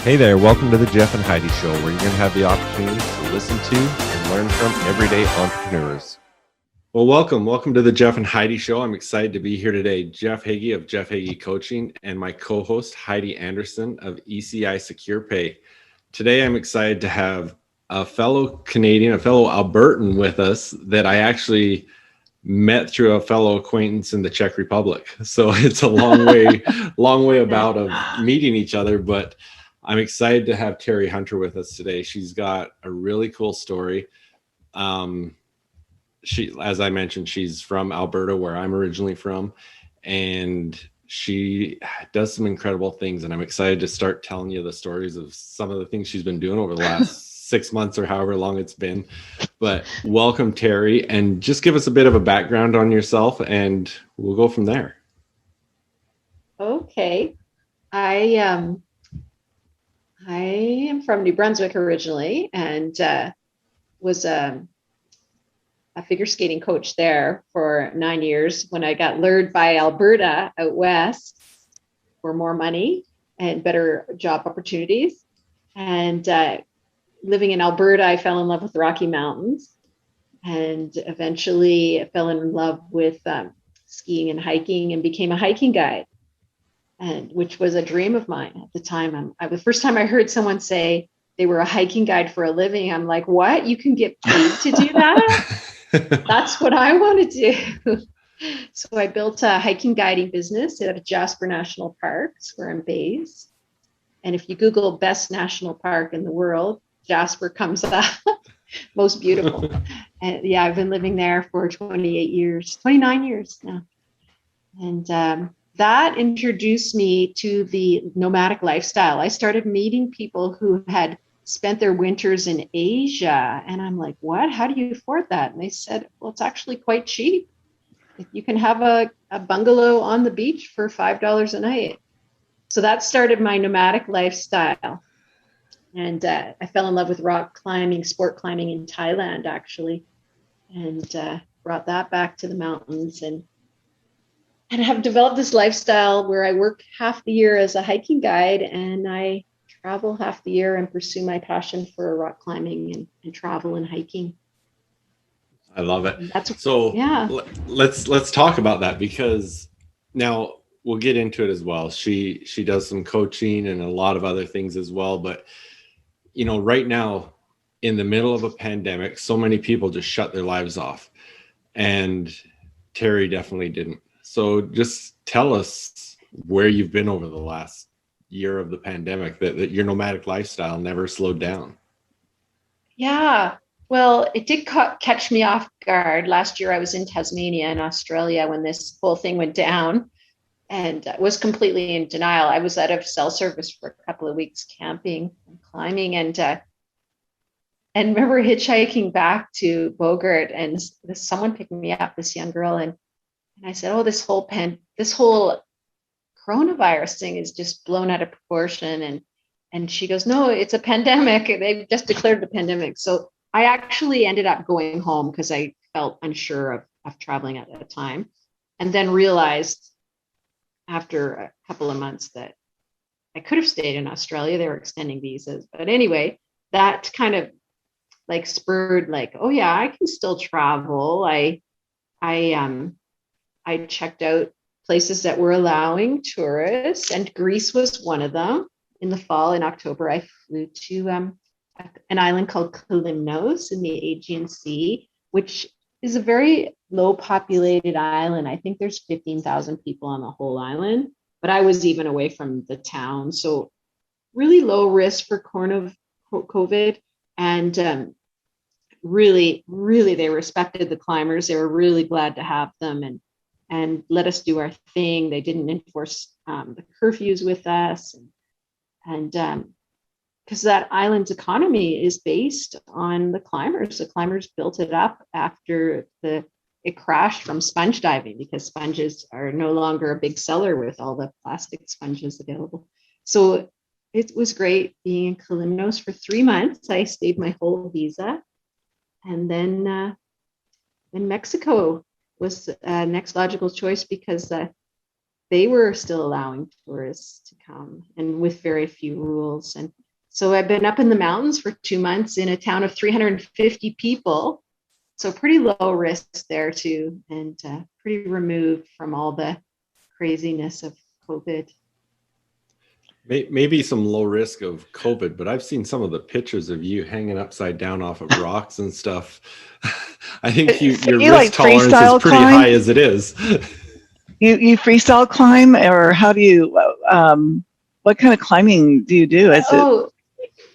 Hey there, welcome to the Jeff and Heidi Show, where you're going to have the opportunity to listen to and learn from everyday entrepreneurs. Well, welcome to the Jeff and Heidi Show. I'm excited to be here today. Jeff Heggie of Jeff Heggie Coaching and my co-host Heidi Anderson of ECI Secure Pay. Today, I'm excited to have a fellow Canadian, a fellow Albertan with us that I actually met through a fellow acquaintance in the Czech Republic. So it's a long way about of meeting each other, but I'm excited to have Terri Hunter with us today. She's got a really cool story. She, as I mentioned, she's from Alberta, where I'm originally from, and she does some incredible things. And I'm excited to start telling you the stories of some of the things she's been doing over the last 6 months or however long it's been. But welcome, Terri, and just give us a bit of a background on yourself, and we'll go from there. Okay. I am from New Brunswick originally, and was a figure skating coach there for 9 years when I got lured by Alberta out west for more money and better job opportunities. And living in Alberta, I fell in love with the Rocky Mountains, and eventually I fell in love with skiing and hiking and became a hiking guide. And which was a dream of mine at the time. The first time I heard someone say they were a hiking guide for a living, I'm like, what? You can get paid to do that? That's what I want to do. So I built a hiking guiding business at Jasper National Parks, where I'm based. And if you Google best national park in the world, Jasper comes up. Most beautiful. And yeah, I've been living there for 29 years now. And that introduced me to the nomadic lifestyle. I started meeting people who had spent their winters in Asia. And I'm like, what? How do you afford that? And they said, well, it's actually quite cheap. You can have a bungalow on the beach for $5 a night. So that started my nomadic lifestyle. And I fell in love with rock climbing, sport climbing in Thailand, actually, and brought that back to the mountains. And have developed this lifestyle where I work half the year as a hiking guide and I travel half the year and pursue my passion for rock climbing and travel and hiking. I love it. Let's talk about that, because now we'll get into it as well. She does some coaching and a lot of other things as well. But, you know, right now in the middle of a pandemic, so many people just shut their lives off, and Terri definitely didn't. So just tell us where you've been over the last year of the pandemic, that your nomadic lifestyle never slowed down. Yeah, well, it did catch me off guard. Last year, I was in Tasmania in Australia when this whole thing went down, and was completely in denial. I was out of cell service for a couple of weeks camping and climbing, and remember hitchhiking back to Bogart, and someone picked me up, this young girl, and I said, oh, this whole coronavirus thing is just blown out of proportion. And she goes, no, it's a pandemic. They've just declared the pandemic. So I actually ended up going home because I felt unsure of traveling at that time. And then realized after a couple of months that I could have stayed in Australia. They were extending visas. But anyway, that kind of like spurred like, oh yeah, I can still travel. I checked out places that were allowing tourists, and Greece was one of them. In the fall, in October, I flew to an island called Kalymnos in the Aegean Sea, which is a very low populated island. I think there's 15,000 people on the whole island, but I was even away from the town. So really low risk for COVID. And really, they respected the climbers. They were really glad to have them and let us do our thing. They didn't enforce the curfews with us. And because that island's economy is based on the climbers. The climbers built it up after it crashed from sponge diving, because sponges are no longer a big seller with all the plastic sponges available. So it was great being in Kalymnos for 3 months. I stayed my whole visa. And then Mexico was next logical choice, because they were still allowing tourists to come, and with very few rules. And so I've been up in the mountains for 2 months in a town of 350 people. So pretty low risk there too, and pretty removed from all the craziness of COVID. Maybe some low risk of COVID, but I've seen some of the pictures of you hanging upside down off of rocks and stuff. I think your risk like tolerance is pretty high as it is. You freestyle climb, or how do you? What kind of climbing do you do?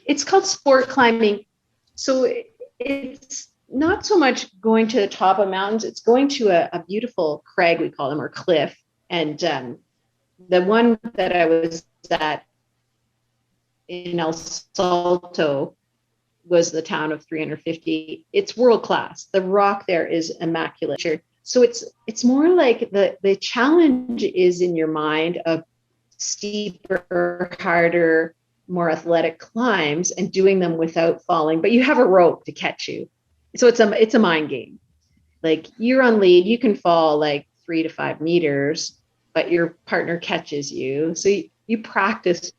It's called sport climbing. So it's not so much going to the top of mountains. It's going to a beautiful crag, we call them, or cliff. And the one that I was at in El Salto was the town of 350. It's world class. The rock there is immaculate. So it's more like the challenge is in your mind of steeper, harder, more athletic climbs and doing them without falling, but you have a rope to catch you. So it's a mind game. Like, you're on lead, you can fall like 3 to 5 meters, but your partner catches you. So you practice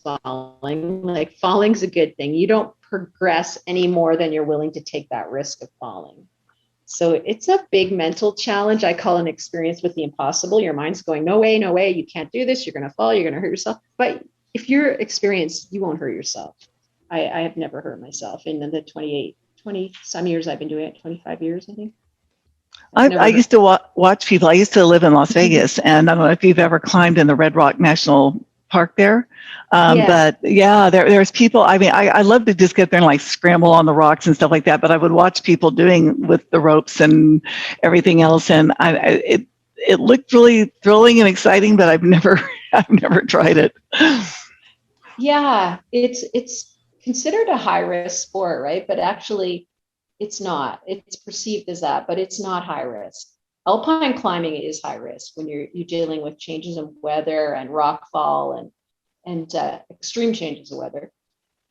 falling. Like, falling's a good thing. You don't progress any more than you're willing to take that risk of falling. So it's a big mental challenge. I call an experience with the impossible. Your mind's going, no way, you can't do this. You're going to fall. You're going to hurt yourself. But if you're experienced, you won't hurt yourself. I have never hurt myself in the 20 some years I've been doing it, 25 years, I think. I used to watch people. I used to live in Las Vegas, and I don't know if you've ever climbed in the Red Rock National Park there. But yeah, there's people. I mean, I love to just get there and like scramble on the rocks and stuff like that. But I would watch people doing with the ropes and everything else, and it looked really thrilling and exciting. But I've never tried it. Yeah, it's considered a high risk sport, right? But actually, it's not. It's perceived as that, but it's not high risk. Alpine climbing is high risk when you're dealing with changes in weather and rock fall and extreme changes of weather,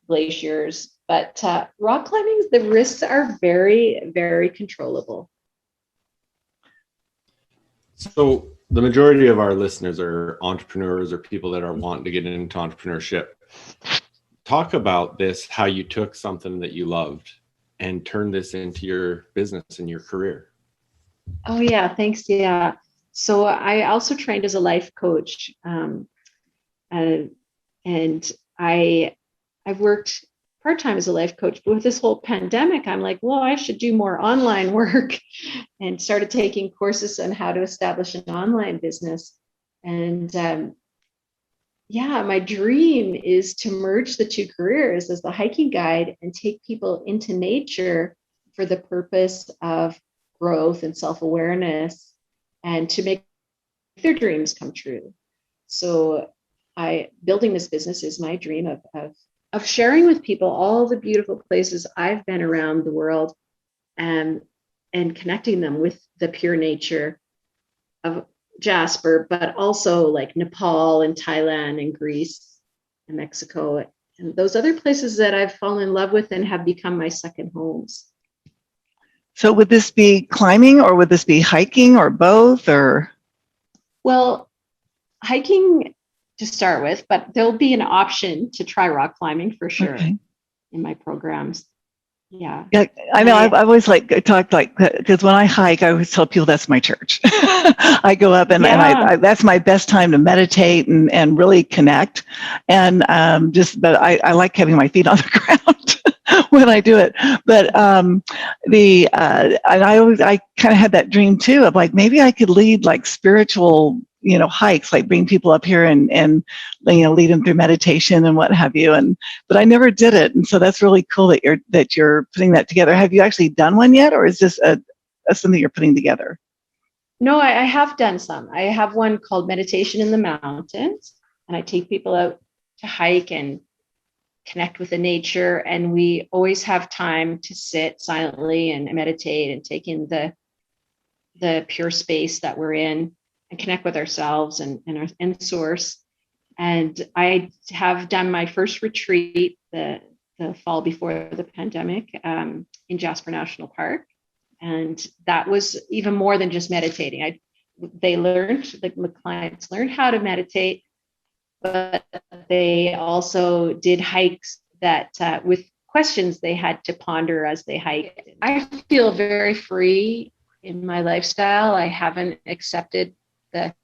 glaciers. But rock climbing, the risks are very, very controllable. So the majority of our listeners are entrepreneurs or people that are wanting to get into entrepreneurship. Talk about this, how you took something that you loved and turned this into your business and your career. Oh, yeah. Thanks. Yeah. So I also trained as a life coach. And I've worked part-time as a life coach, but with this whole pandemic, I'm like, well, I should do more online work, and started taking courses on how to establish an online business. And my dream is to merge the two careers as the hiking guide and take people into nature for the purpose of growth and self-awareness, and to make their dreams come true. So building this business is my dream of sharing with people all the beautiful places I've been around the world, and connecting them with the pure nature of Jasper, but also like Nepal and Thailand and Greece and Mexico and those other places that I've fallen in love with and have become my second homes. So would this be climbing, or would this be hiking, or both? Or well, hiking to start with, but there'll be an option to try rock climbing for sure in my programs. Yeah, I know. I always talk because when I hike, I always tell people that's my church. I go up and I that's my best time to meditate and really connect. And but I like having my feet on the ground when I do it. But and I kind of had that dream too of like, maybe I could lead like spiritual hikes, like bring people up here and lead them through meditation and what have you. But I never did it. And so that's really cool that you're putting that together. Have you actually done one yet, or is this something you're putting together? No, I have done some. I have one called Meditation in the Mountains, and I take people out to hike and connect with the nature. And we always have time to sit silently and meditate and take in the pure space that we're in, and connect with ourselves and our end source. And I have done my first retreat the fall before the pandemic in Jasper National Park. And that was even more than just meditating. they learned, like my clients learned how to meditate, but they also did hikes that with questions they had to ponder as they hiked. I feel very free in my lifestyle. I haven't accepted the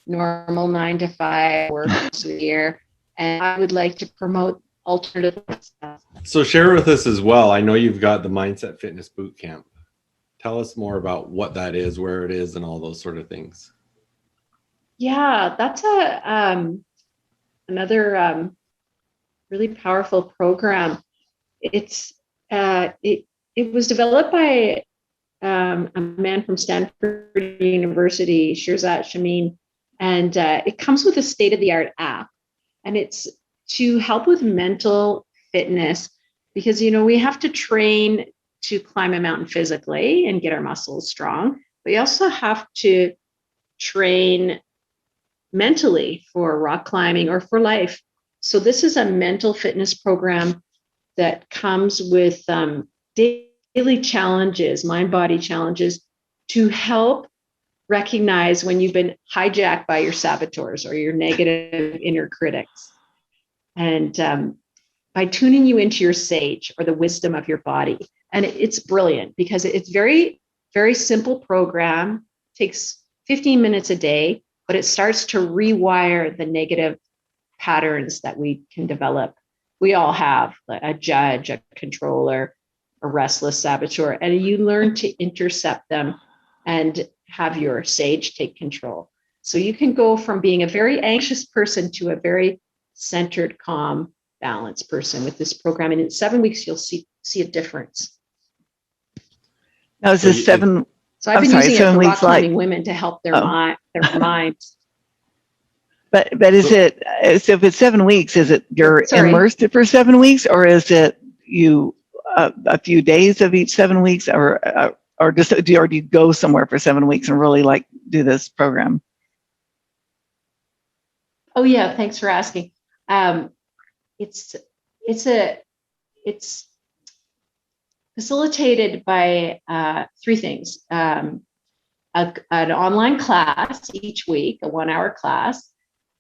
normal 9 to 5 work year, and I would like to promote alternative stuff. So share with us as well. I know you've got the Mindset Fitness Boot Camp. Tell us more about what that is, where it is, and all those sort of things. Yeah, that's another really powerful program. It's it was developed by a man from Stanford University, Shirzat Shamin, and it comes with a state-of-the-art app, and it's to help with mental fitness, because we have to train to climb a mountain physically and get our muscles strong, but you also have to train mentally for rock climbing or for life. So this is a mental fitness program that comes with daily challenges, mind-body challenges, to help recognize when you've been hijacked by your saboteurs or your negative inner critics. And by tuning you into your sage, or the wisdom of your body. And it's brilliant because it's very, very simple program, takes 15 minutes a day, but it starts to rewire the negative patterns that we can develop. We all have a judge, a controller, a restless saboteur, and you learn to intercept them and have your sage take control. So you can go from being a very anxious person to a very centered, calm, balanced person with this program. And in 7 weeks, you'll see a difference. Now, is this 7? So I've been using it for rock climbing women to help their minds. But is it, so if it's 7 weeks, is it you're immersed for 7 weeks, or is it you a few days of each 7 weeks, or do you go somewhere for 7 weeks and really like do this program? Oh yeah, thanks for asking. It's facilitated by 3 things: an online class each week, a 1-hour class,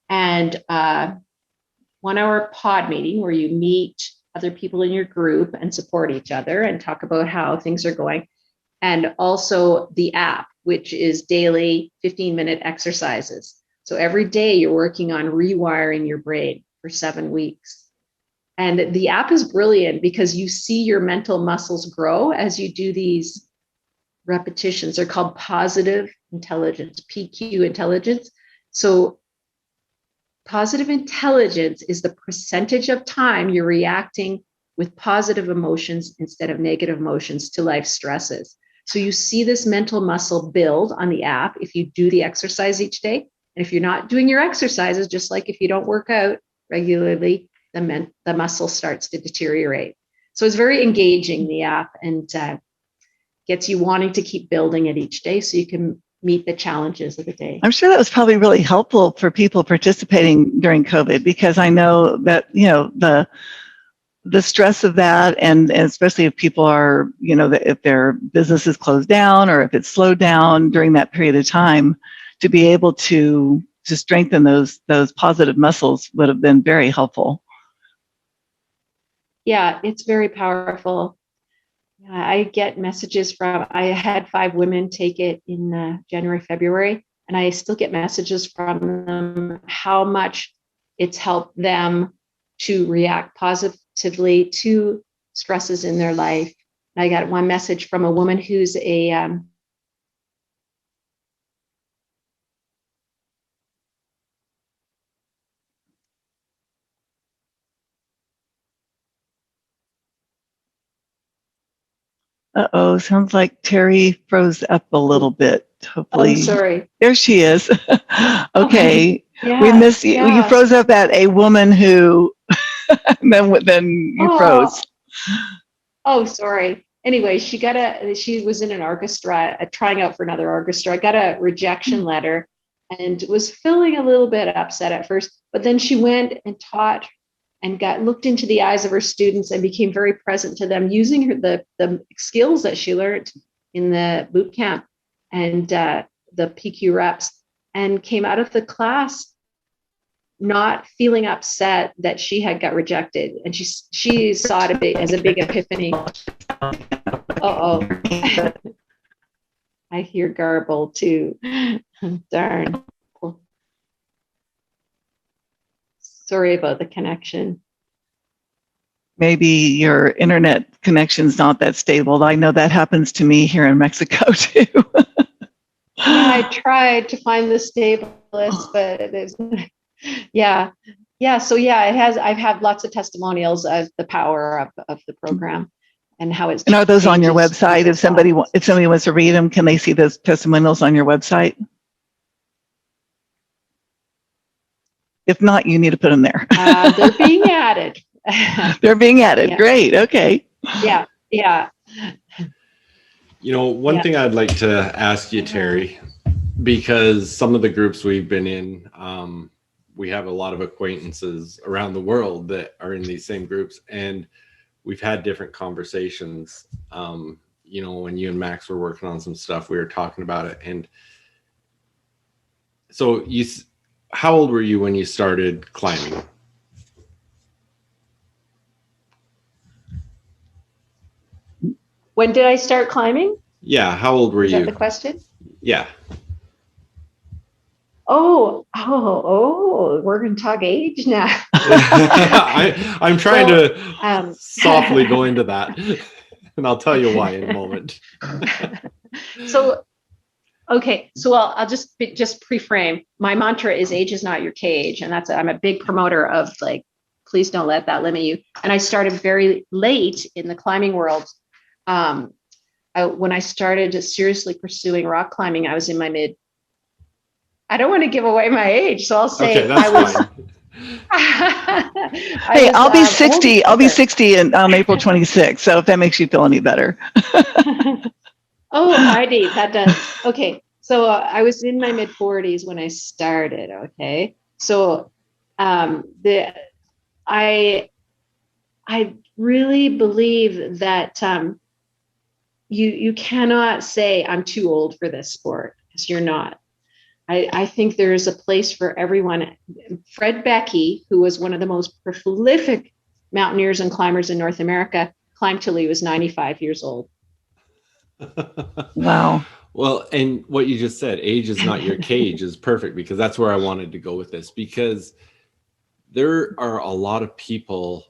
and 1-hour pod meeting where you meet other people in your group and support each other and talk about how things are going. And also the app, which is daily 15-minute exercises. So every day you're working on rewiring your brain for 7 weeks. And the app is brilliant because you see your mental muscles grow as you do these repetitions. They're called positive intelligence, PQ intelligence. So positive intelligence is the percentage of time you're reacting with positive emotions instead of negative emotions to life stresses. So you see this mental muscle build on the app if you do the exercise each day. And if you're not doing your exercises, just like if you don't work out regularly, the muscle starts to deteriorate. So it's very engaging, the app, and gets you wanting to keep building it each day so you can meet the challenges of the day. I'm sure that was probably really helpful for people participating during COVID, because I know that, the stress of that, and especially if people are, if their business is closed down or if it's slowed down during that period of time, to be able to strengthen those positive muscles would have been very helpful. Yeah, it's very powerful. I get messages I had 5 women take it in January, February, and I still get messages from them how much it's helped them to react positively to stresses in their life. I got one message from a woman who's a sounds like Terri froze up a little bit. Hopefully. Oh, sorry. There she is. Okay. Yeah, we missed you. Yeah. You froze up at a woman who, then you froze. Oh, sorry. Anyway, she was in an orchestra, trying out for another orchestra. I got a rejection letter and was feeling a little bit upset at first, but then she went and taught and looked into the eyes of her students and became very present to them using the skills that she learned in the boot camp. And the PQ reps, and came out of the class not feeling upset that she had got rejected. And she saw it as a big epiphany. Uh-oh. I hear garble too. Darn. Sorry about the connection. Maybe your internet connection's not that stable. I know that happens to me here in Mexico too. Yeah, I tried to find the stabilist, but it is, yeah. So yeah, I've had lots of testimonials of the power of the program and how it's. And are those on your website? If somebody wants to read them, can they see those testimonials on your website? If not, you need to put them there. They're being added. They're being added. Yeah. Great. Okay. Yeah. One thing I'd like to ask you, Terri, because some of the groups we've been in, we have a lot of acquaintances around the world that are in these same groups, and we've had different conversations. When you and Max were working on some stuff, we were talking about it. And so how old were you when you started climbing? When did I start climbing? Yeah, how old were you? Is that the question? Yeah. Oh, we're going to talk age now. I'm trying to softly go into that, and I'll tell you why in a moment. I'll just pre-frame. My mantra is age is not your cage. And I'm a big promoter of please don't let that limit you. And I started very late in the climbing world. When I started seriously pursuing rock climbing, I was in my I don't want to give away my age, so I'll say okay, that's fine. I'll be 60. I'll be 60 on April 26th. So if that makes you feel any better. Oh, Heidi, that does. Okay, so I was in my mid 40s when I started. Okay, so I really believe that you cannot say I'm too old for this sport, because you're not. I think there is a place for everyone. Fred Beckey, who was one of the most prolific mountaineers and climbers in North America, climbed till he was 95 years old. Wow. Well, and what you just said, age is not your cage, is perfect, because that's where I wanted to go with this, because there are a lot of people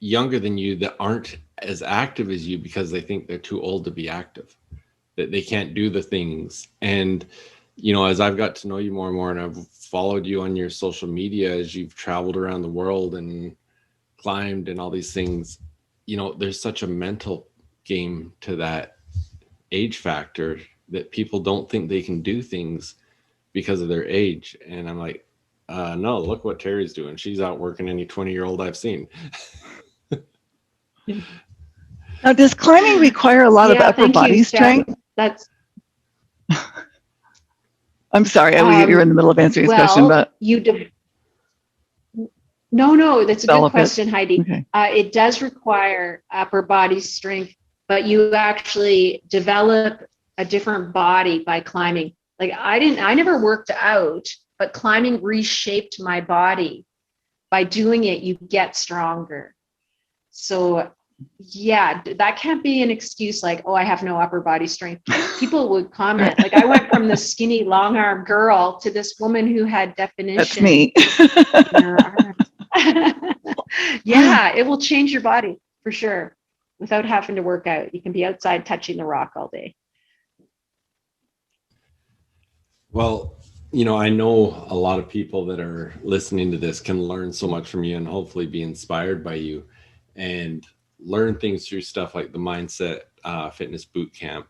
younger than you that aren't as active as you because they think they're too old to be active, that they can't do the things. And as I've got to know you more and more, and I've followed you on your social media as you've traveled around the world and climbed and all these things, there's such a mental game to that age factor that people don't think they can do things because of their age. And I'm like, no, look what Terri's doing. She's out working any 20-year-old I've seen. Now, does climbing require a lot of upper body strength? That's. I'm sorry, you're in the middle of answering this question, but No, that's a good question, Heidi. Okay. It does require upper body strength, but you actually develop a different body by climbing. I never worked out, but climbing reshaped my body. By doing it, you get stronger. So yeah, that can't be an excuse I have no upper body strength. People would comment, I went from the skinny long arm girl to this woman who had definition. That's me. In her arms. Yeah, it will change your body for sure without having to work out. You can be outside touching the rock all day. Well, I know a lot of people that are listening to this can learn so much from you and hopefully be inspired by you and learn things through stuff like the Mindset Fitness Boot Camp.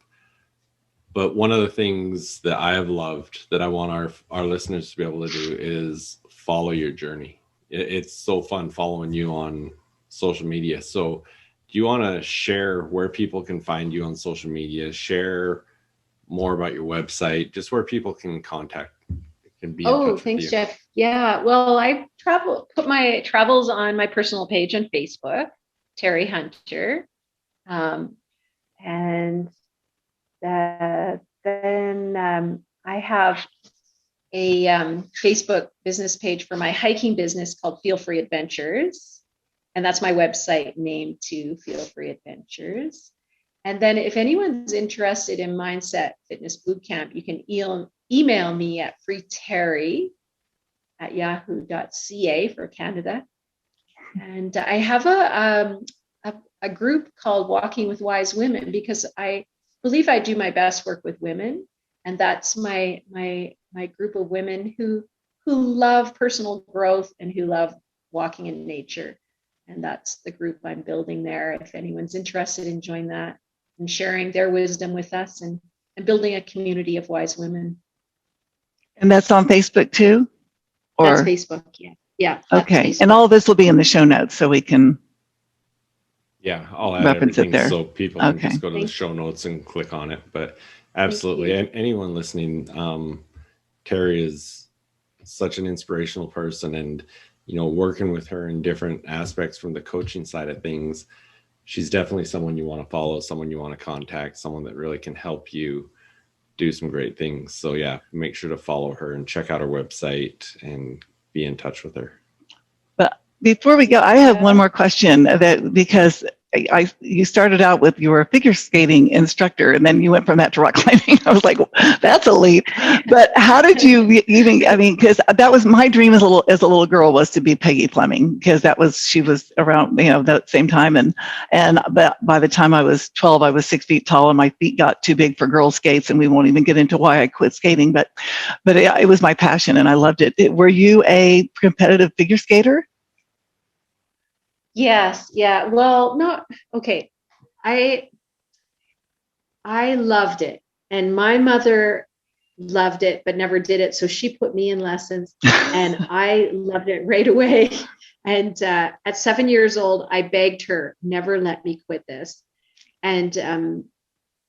But one of the things that I have loved that I want our listeners to be able to do is follow your journey. It's so fun following you on social media. So do you want to share where people can find you on social media, share more about your website, just where people can contact, can be in touch with thanks, you? Jeff. Yeah, well, I put my travels on my personal page on Facebook, Terri Hunter. And then I have a Facebook business page for my hiking business called Feel Free Adventures. And that's my website name too, Feel Free Adventures. And then if anyone's interested in Mindset Fitness Bootcamp, you can email me at freeterri@yahoo.ca for Canada. And I have a group called Walking with Wise Women, because I believe I do my best work with women. And that's my group of women who love personal growth and who love walking in nature. And that's the group I'm building there. If anyone's interested in joining that and sharing their wisdom with us and building a community of wise women. And that's on Facebook too? Or? That's Facebook, yeah. Yeah. Okay. Facebook. And all this will be in the show notes so we can I'll add reference everything it there. So people can just go to the show notes and click on it. But absolutely, and anyone listening, Terri is such an inspirational person, and working with her in different aspects from the coaching side of things, she's definitely someone you want to follow, someone you want to contact, someone that really can help you do some great things. So yeah, make sure to follow her and check out her website and be in touch with her. But before we go, I have one more question, that because you started out with you were a figure skating instructor, and then you went from that to rock climbing. I was like, that's a leap. But how did you even? I mean, because that was my dream as a little girl, was to be Peggy Fleming, because she was around that same time, and but by the time I was 12, I was 6 feet tall, and my feet got too big for girl skates, and we won't even get into why I quit skating. But it was my passion, and I loved it. Were you a competitive figure skater? Yes. Yeah. Well, no. Okay. I loved it, and my mother loved it, but never did it. So she put me in lessons, and I loved it right away. And at 7 years old, I begged her, never let me quit this. And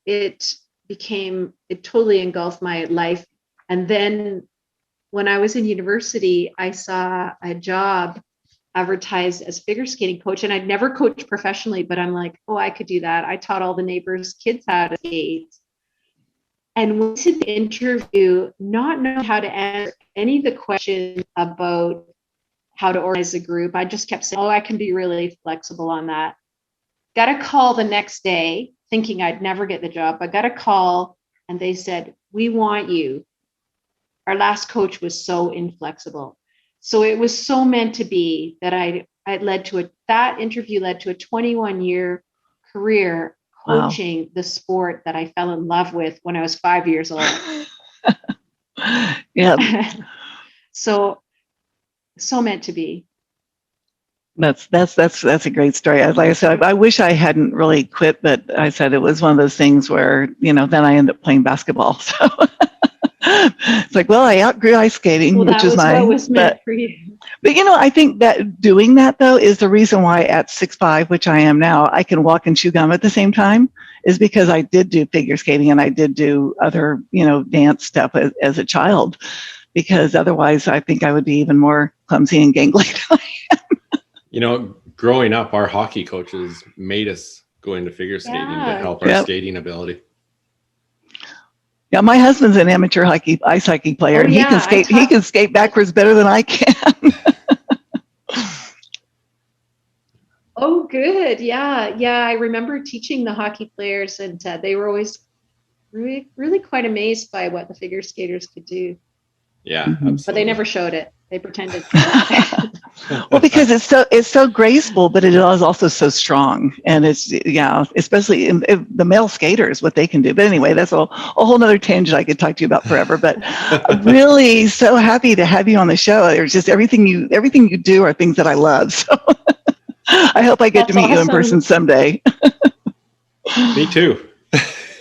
it totally engulfed my life. And then when I was in university, I saw a job advertised as figure skating coach, and I'd never coached professionally, but I'm like, oh, I could do that. I taught all the neighbors' kids how to skate. And went to the interview, not knowing how to answer any of the questions about how to organize a group. I just kept saying, oh, I can be really flexible on that. Got a call the next day, thinking I'd never get the job. I got a call, and they said, we want you. Our last coach was so inflexible. So it was so meant to be that that interview led to a 21-year career coaching the sport that I fell in love with when I was 5 years old. Yeah. So meant to be. That's a great story. Like I said, I wish I hadn't really quit, but I said it was one of those things where, then I ended up playing basketball. So it's like, well, I outgrew ice skating, which is what was meant for you. But I think that doing that though is the reason why at 6'5", which I am now, I can walk and chew gum at the same time, is because I did do figure skating and I did do other, dance stuff as a child, because otherwise I think I would be even more clumsy and gangly than I am. Growing up, our hockey coaches made us go into figure skating to help our skating ability. Yeah, my husband's an amateur ice hockey player, and he can skate. He can skate backwards better than I can. Oh, good. Yeah. I remember teaching the hockey players, and they were always really, really quite amazed by what the figure skaters could do. Yeah, absolutely. But they never showed it. They pretended. Well, because it's so graceful, but it is also so strong, and especially in the male skaters, what they can do. But anyway, that's a whole nother tangent I could talk to you about forever. But I'm really so happy to have you on the show. There's just everything you do are things that I love. So I hope I get to meet you in person someday. Me too.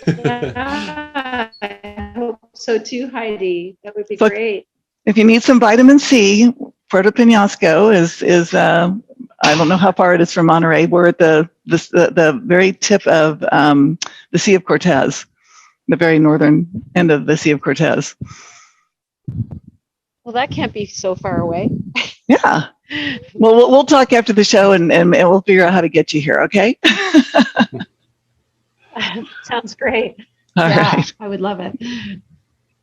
Yeah, I hope so too, Heidi. That would be great. If you need some vitamin C, Puerto Penasco is I don't know how far it is from Monterey. We're at the very tip of the Sea of Cortez, the very northern end of the Sea of Cortez. Well, that can't be so far away. Yeah. Well, we'll talk after the show and we'll figure out how to get you here. Okay. Sounds great. All right. I would love it.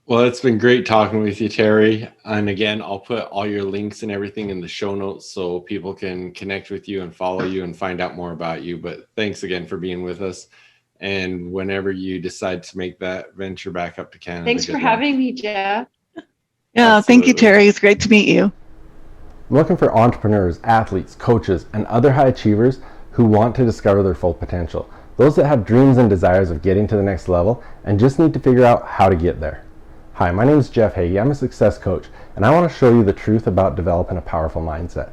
Well, it's been great talking with you, Terri. And again, I'll put all your links and everything in the show notes so people can connect with you and follow you and find out more about you. But thanks again for being with us. And whenever you decide to make that venture back up to Canada. Thanks for having me, Jeff. Yeah, thank you, Terri. It's great to meet you. I'm looking for entrepreneurs, athletes, coaches, and other high achievers who want to discover their full potential. Those that have dreams and desires of getting to the next level and just need to figure out how to get there. Hi, my name is Jeff Heggie. I'm a success coach, and I want to show you the truth about developing a powerful mindset.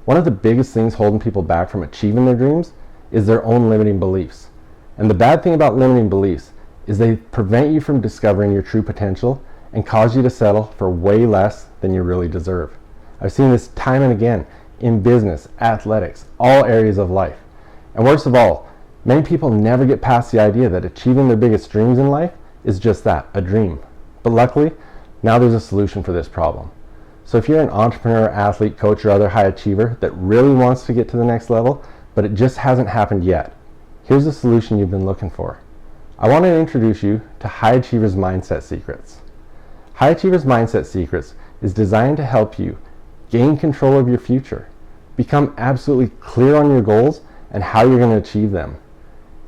One of the biggest things holding people back from achieving their dreams is their own limiting beliefs. And the bad thing about limiting beliefs is they prevent you from discovering your true potential and cause you to settle for way less than you really deserve. I've seen this time and again in business, athletics, all areas of life. And worst of all, many people never get past the idea that achieving their biggest dreams in life is just that, a dream. But luckily, now there's a solution for this problem. So if you're an entrepreneur, athlete, coach, or other high achiever that really wants to get to the next level, but it just hasn't happened yet, here's the solution you've been looking for. I want to introduce you to High Achievers Mindset Secrets. High Achievers Mindset Secrets is designed to help you gain control of your future, become absolutely clear on your goals and how you're going to achieve them,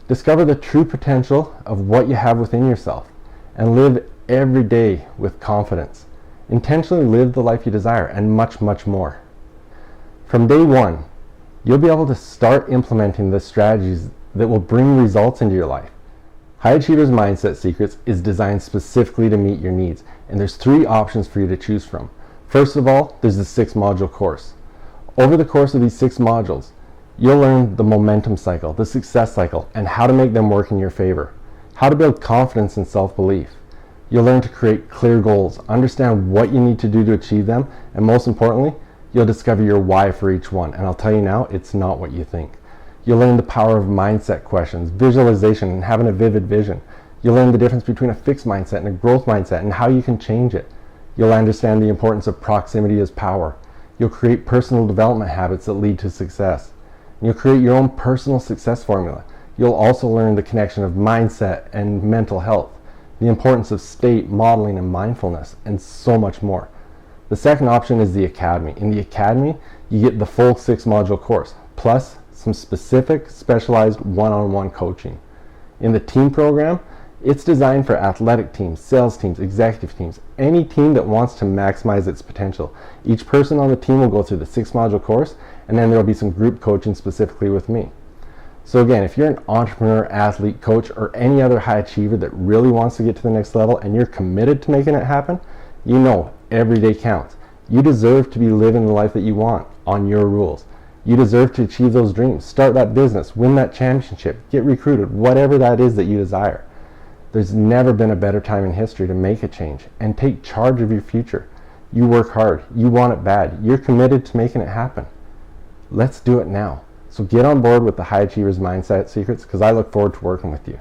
discover the true potential of what you have within yourself, and live every day with confidence. Intentionally live the life you desire, and much, much more. From day one, you'll be able to start implementing the strategies that will bring results into your life. High Achievers Mindset Secrets is designed specifically to meet your needs, and there's 3 options for you to choose from. First of all, there's the 6-module course. Over the course of these 6 modules, you'll learn the momentum cycle, the success cycle, and how to make them work in your favor. How to build confidence and self-belief. You'll learn to create clear goals, understand what you need to do to achieve them, and most importantly, you'll discover your why for each one. And I'll tell you now, it's not what you think. You'll learn the power of mindset questions, visualization, and having a vivid vision. You'll learn the difference between a fixed mindset and a growth mindset and how you can change it. You'll understand the importance of proximity as power. You'll create personal development habits that lead to success. And you'll create your own personal success formula. You'll also learn the connection of mindset and mental health, the importance of state, modeling, and mindfulness, and so much more. The second option is the Academy. In the Academy, you get the full 6-module course, plus some specific, specialized one-on-one coaching. In the team program, it's designed for athletic teams, sales teams, executive teams, any team that wants to maximize its potential. Each person on the team will go through the 6-module course, and then there will be some group coaching specifically with me. So again, if you're an entrepreneur, athlete, coach, or any other high achiever that really wants to get to the next level and you're committed to making it happen, you know every day counts. You deserve to be living the life that you want on your rules. You deserve to achieve those dreams, start that business, win that championship, get recruited, whatever that is that you desire. There's never been a better time in history to make a change and take charge of your future. You work hard, you want it bad, you're committed to making it happen. Let's do it now. So get on board with the High Achievers Mindset Secrets because I look forward to working with you.